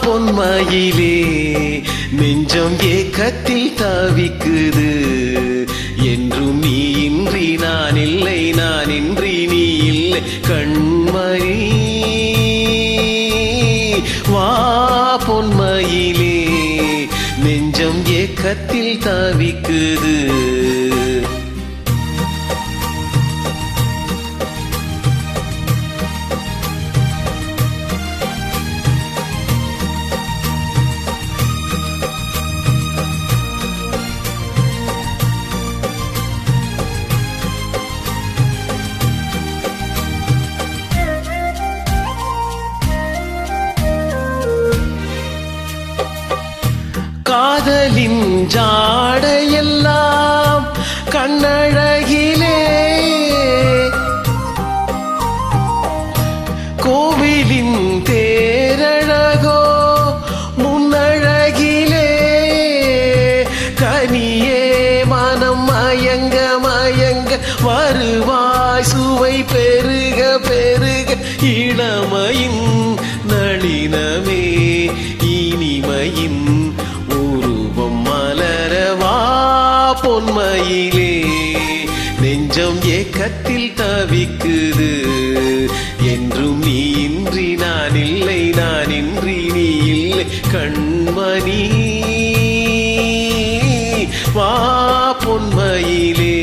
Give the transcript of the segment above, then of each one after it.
பொன்மயிலே நெஞ்சம் ஏக்கத்தில் தவிக்குது. என்றும் நீ இன்றி நான் இல்லை, நான் இன்றி நீ இல்லை கண்மணி. வா பொன்மயிலே நெஞ்சம் ஏக்கத்தில் தவிக்குது. காதலின் ஜாடையெல்லாம் கண்ணழகிலே, கோவிலின் தேரழகோ முன்னழகிலே. கனியே மனம் மயங்க மயங்க வருவாய், சுவை பெருக பெருக இளமையின் நளினமே இனிமையின் பொன்மயிலே நெஞ்சம் ஏக்கத்தில் தவிக்குது. என்றும் நீ இன்றி நான் இல்லை, நான் இன்றி நீ இல்லை கண்மணி. வா பொன்மயிலே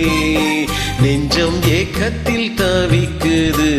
நெஞ்சம் ஏக்கத்தில் தவிக்குது.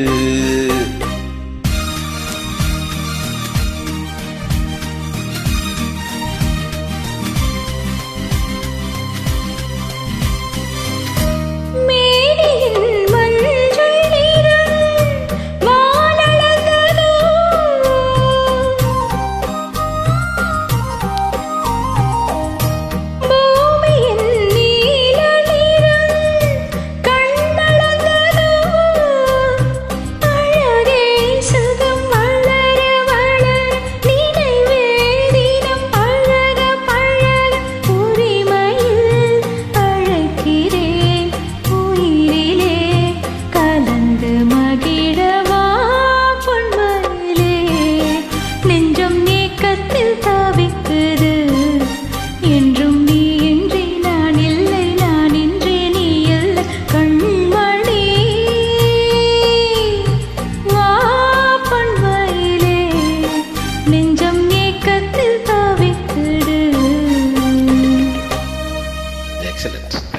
Excellent.